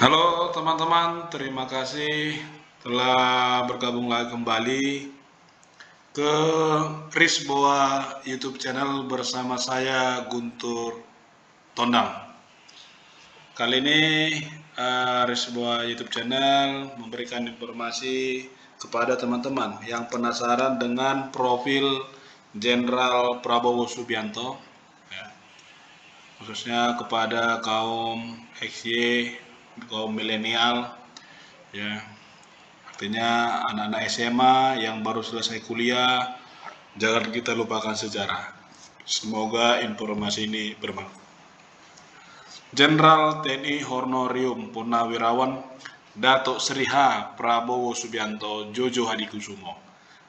Halo teman-teman, terima kasih telah bergabung lagi kembali ke Risboa YouTube channel bersama saya Guntur Tondang. Kali ini Risboa YouTube channel memberikan informasi kepada teman-teman yang penasaran dengan profil Jenderal Prabowo Subianto, ya, khususnya kepada kaum XY, kaum milenial, ya. Artinya anak-anak SMA yang baru selesai kuliah, jangan kita lupakan sejarah. Semoga informasi ini bermanfaat. Jenderal TNI Honorarium Purnawirawan Datuk Sri H. Prabowo Subianto Jojo Hadikusumo,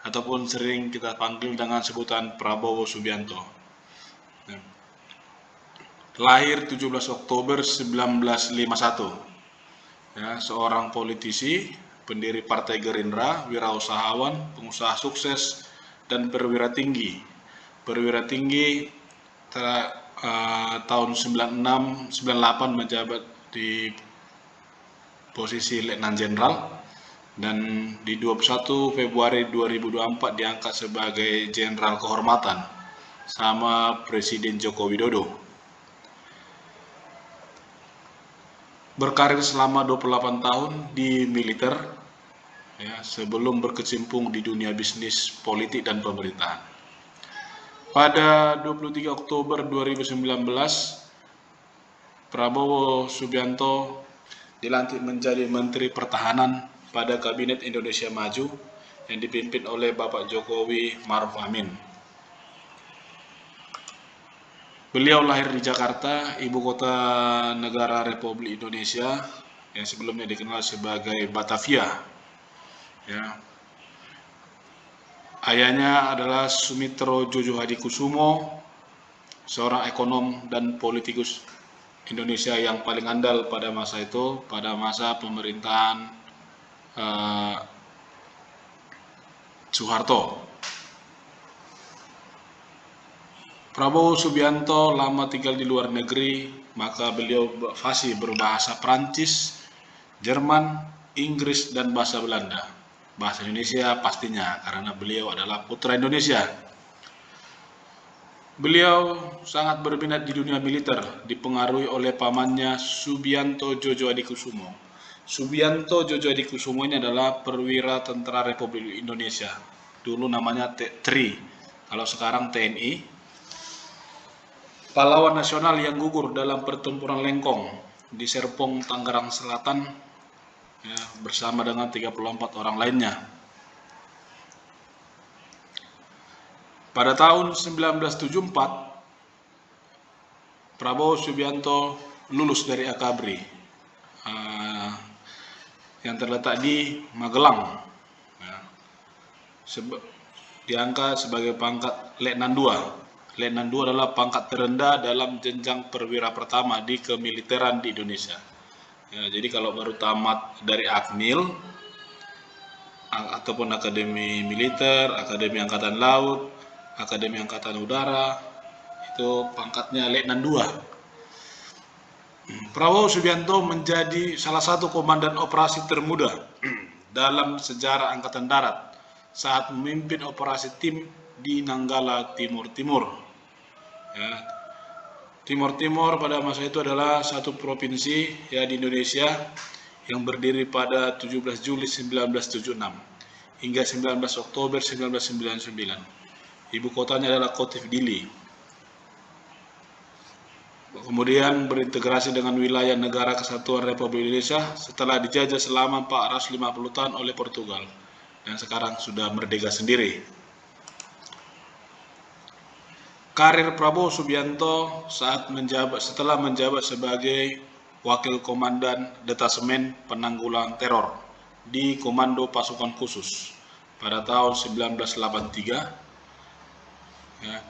ataupun sering kita panggil dengan sebutan Prabowo Subianto. Lahir 17 Oktober 1951. Ya, seorang politisi, pendiri Partai Gerindra, wirausahawan, pengusaha sukses, dan perwira tinggi. Perwira tinggi tahun 96-98 menjabat di posisi Letnan Jenderal, dan di 21 Februari 2024 diangkat sebagai Jenderal Kehormatan sama Presiden Joko Widodo. Berkarir selama 28 tahun di militer, ya, sebelum berkecimpung di dunia bisnis, politik, dan pemerintahan. Pada 23 Oktober 2019, Prabowo Subianto dilantik menjadi Menteri Pertahanan pada Kabinet Indonesia Maju yang dipimpin oleh Bapak Jokowi Maruf Amin. Beliau lahir di Jakarta, ibu kota negara Republik Indonesia, yang sebelumnya dikenal sebagai Batavia. Ya. Ayahnya adalah Sumitro Jojo Hadikusumo, seorang ekonom dan politikus Indonesia yang paling andal pada masa itu, pada masa pemerintahan Soeharto. Prabowo Subianto lama tinggal di luar negeri, maka beliau fasih berbahasa Prancis, Jerman, Inggris, dan bahasa Belanda. Bahasa Indonesia pastinya, karena beliau adalah putra Indonesia. Beliau sangat berminat di dunia militer, dipengaruhi oleh pamannya Subianto Jojo Hadikusumo. Subianto Jojo Hadikusumo ini adalah perwira tentara Republik Indonesia. Dulu namanya TRI, kalau sekarang TNI. Pahlawan nasional yang gugur dalam pertempuran Lengkong di Serpong, Tangerang Selatan, ya, bersama dengan 34 orang lainnya. Pada tahun 1974, Prabowo Subianto lulus dari Akabri yang terletak di Magelang, ya, diangkat sebagai pangkat Letnan II. Letnan II adalah pangkat terendah dalam jenjang perwira pertama di kemiliteran di Indonesia. Ya, jadi kalau baru tamat dari Akmil ataupun Akademi Militer, Akademi Angkatan Laut, Akademi Angkatan Udara, itu pangkatnya Letnan II. Prabowo Subianto menjadi salah satu komandan operasi termuda dalam sejarah Angkatan Darat saat memimpin operasi tim di Nanggala Timur Timur. Ya. Timur Timur pada masa itu adalah satu provinsi, ya, di Indonesia yang berdiri pada 17 Juli 1976 hingga 19 Oktober 1999. Ibu kotanya adalah Kotif Dili. Kemudian berintegrasi dengan wilayah Negara Kesatuan Republik Indonesia setelah dijajah selama 450 tahun oleh Portugal, dan sekarang sudah merdeka sendiri. Karir Prabowo Subianto setelah menjabat sebagai Wakil Komandan Detasemen Penanggulangan Teror di Komando Pasukan Khusus pada tahun 1983, ya.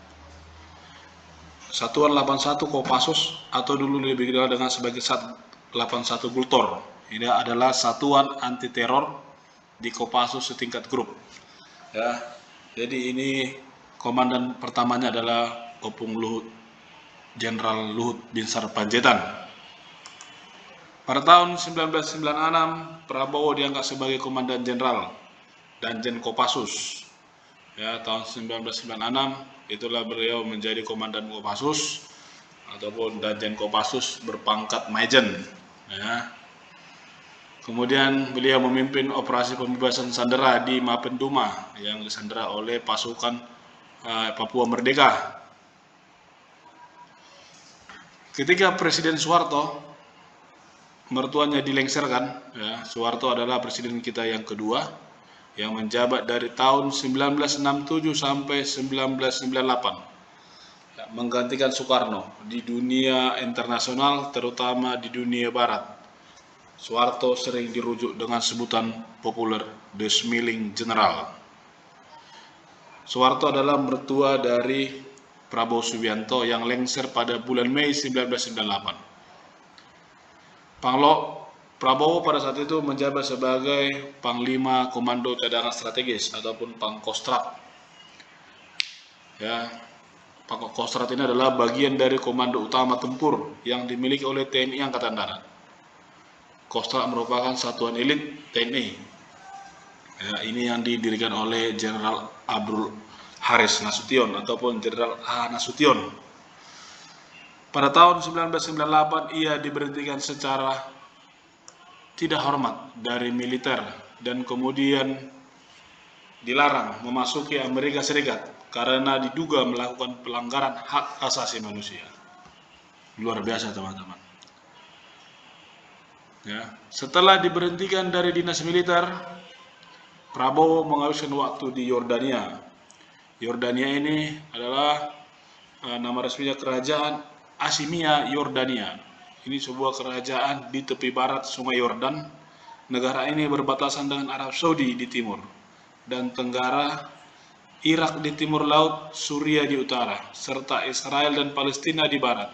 Satuan 81 Kopassus atau dulu lebih dikenal dengan sebagai Sat 81 Gultor. Ini adalah satuan anti teror di Kopassus setingkat grup. Ya, jadi ini komandan pertamanya adalah Opung Luhut, Jenderal Luhut Binsar Panjaitan. Pada tahun 1996, Prabowo diangkat sebagai Komandan Jenderal Danjen Kopassus. Ya, tahun 1996 itulah beliau menjadi Komandan Kopassus ataupun Danjen Kopassus berpangkat Majen. Ya. Kemudian beliau memimpin operasi pembebasan sandera di Mapenduma yang disandera oleh pasukan Papua Merdeka. Ketika Presiden Soeharto mertuanya dilengserkan, ya, Soeharto adalah presiden kita yang kedua yang menjabat dari tahun 1967 sampai 1998, ya, menggantikan Soekarno di dunia internasional terutama di dunia barat. Soeharto sering dirujuk dengan sebutan populer The Smiling General. Soeharto adalah mertua dari Prabowo Subianto yang lengser pada bulan Mei 1998. Prabowo pada saat itu menjabat sebagai Panglima Komando Cadangan Strategis ataupun Pangkostrat. Ya, Pangkostrat ini adalah bagian dari Komando Utama Tempur yang dimiliki oleh TNI Angkatan Darat. Kostrat merupakan satuan elit TNI. Ya, ini yang didirikan oleh Jenderal Abdul Haris Nasution ataupun Jenderal A. Nasution. Pada tahun 1998 ia diberhentikan secara tidak hormat dari militer dan kemudian dilarang memasuki Amerika Serikat karena diduga melakukan pelanggaran hak asasi manusia. Luar biasa teman-teman. Ya, setelah diberhentikan dari dinas militer, Prabowo menghabiskan waktu di Yordania. Yordania ini adalah nama resminya Kerajaan Asimia Yordania. Ini sebuah kerajaan di tepi barat Sungai Yordan. Negara ini berbatasan dengan Arab Saudi di timur dan tenggara, Irak di timur laut, Suriah di utara, serta Israel dan Palestina di barat,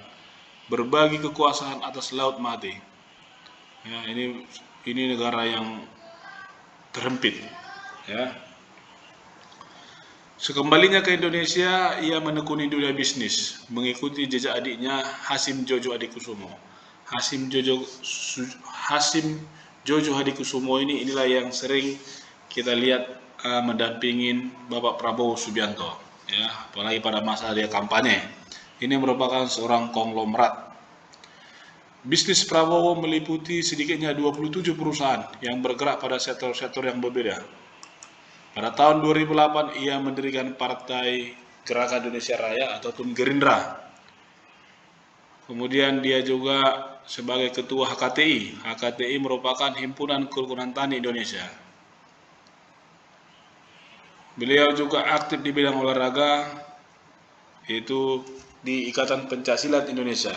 berbagi kekuasaan atas Laut Mati. Ya, ini negara yang terhempit. Ya. Sekembalinya ke Indonesia, ia menekuni dunia bisnis, mengikuti jejak adiknya Hasim Jojo Hadikusumo. Hasim Jojo Hadikusumo inilah yang sering kita lihat mendampingin Bapak Prabowo Subianto, ya, apalagi pada masa dia kampanye. Ini merupakan seorang konglomerat. Bisnis Prabowo meliputi sedikitnya 27 perusahaan yang bergerak pada sektor-sektor yang berbeda. Pada tahun 2008 ia mendirikan Partai Gerakan Indonesia Raya ataupun Gerindra. Kemudian dia juga sebagai ketua HKTI. HKTI merupakan Himpunan Kerukunan Tani Indonesia. Beliau juga aktif di bidang olahraga, yaitu di Ikatan Pencaksilat Indonesia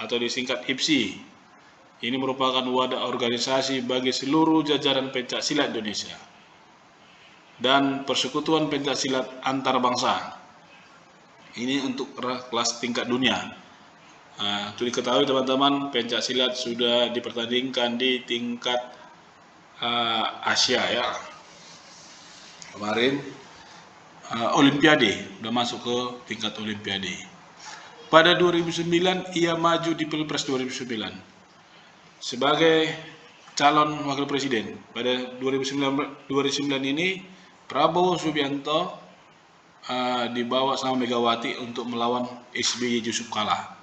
atau disingkat IPSI. Ini merupakan wadah organisasi bagi seluruh jajaran pencaksilat Indonesia dan persekutuan pencaksilat antar bangsa. Ini untuk kelas tingkat dunia. Itu diketahui teman-teman, pencaksilat sudah dipertandingkan di tingkat Asia, ya. Kemarin Olimpiade, udah masuk ke tingkat Olimpiade. Pada 2009 ia maju di Pilpres 2009 sebagai calon wakil presiden. Pada 2009 ini Prabowo Subianto dibawa sama Megawati untuk melawan SBY Yusuf Kala.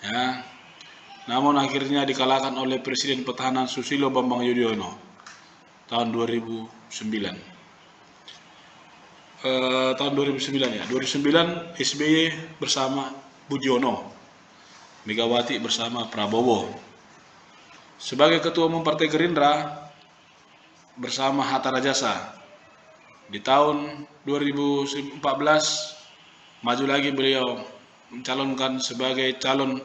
Ya. Namun akhirnya dikalahkan oleh Presiden Petahana Susilo Bambang Yudhoyono tahun 2009. Tahun 2009 ya. 2009 SBY bersama Budiono, Megawati bersama Prabowo. Sebagai ketua umum Partai Gerindra bersama Hatta Rajasa. Di tahun 2014 maju lagi beliau mencalonkan sebagai calon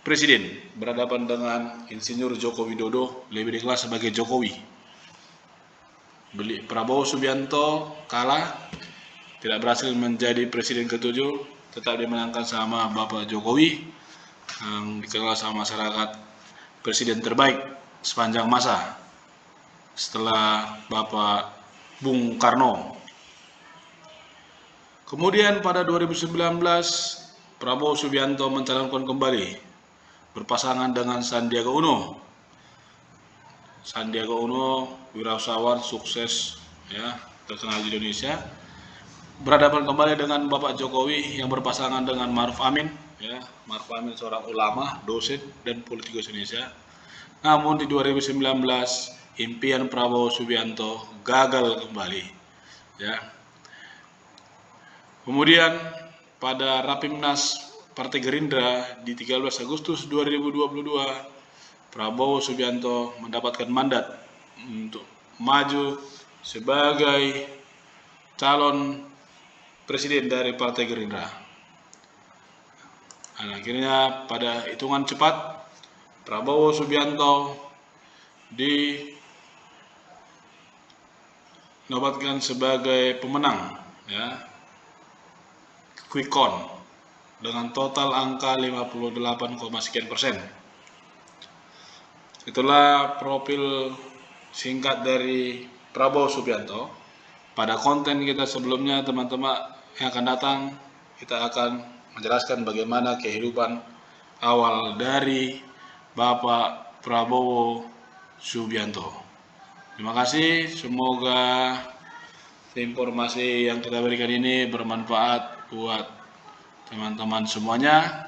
presiden berhadapan dengan Insinyur Joko Widodo, lebih dikenal sebagai Jokowi. Prabowo Subianto kalah, tidak berhasil menjadi presiden ke-7, tetap dimenangkan sama Bapak Jokowi yang dikenal sama masyarakat presiden terbaik sepanjang masa setelah Bapak Bung Karno. Kemudian pada 2019 Prabowo Subianto mencalonkan kembali berpasangan dengan Sandiaga Uno. Sandiaga Uno, wirausahawan sukses ya, terkenal di Indonesia, berhadapan kembali dengan Bapak Jokowi yang berpasangan dengan Maruf Amin ya. Maruf Amin seorang ulama, dosen dan politikus Indonesia. Namun di 2019 impian Prabowo Subianto gagal kembali ya. Kemudian pada Rapimnas Partai Gerindra di 13 Agustus 2022, Prabowo Subianto mendapatkan mandat untuk maju sebagai calon presiden dari Partai Gerindra. Dan akhirnya pada hitungan cepat Prabowo Subianto dinobatkan sebagai pemenang ya, quick count dengan total angka 58,sekian%. Itulah profil singkat dari Prabowo Subianto. Pada konten kita sebelumnya teman-teman yang akan datang, kita akan menjelaskan bagaimana kehidupan awal dari Bapak Prabowo Subianto. Terima kasih, semoga informasi yang kita berikan ini bermanfaat buat teman-teman semuanya,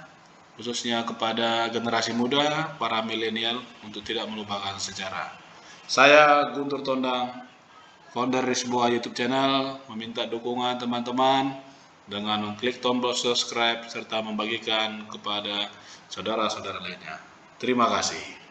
khususnya kepada generasi muda, para milenial, untuk tidak melupakan sejarah. Saya Guntur Tondang, founder dari sebuah YouTube channel, meminta dukungan teman-teman dengan mengklik tombol subscribe serta membagikan kepada saudara-saudara lainnya. Terima kasih.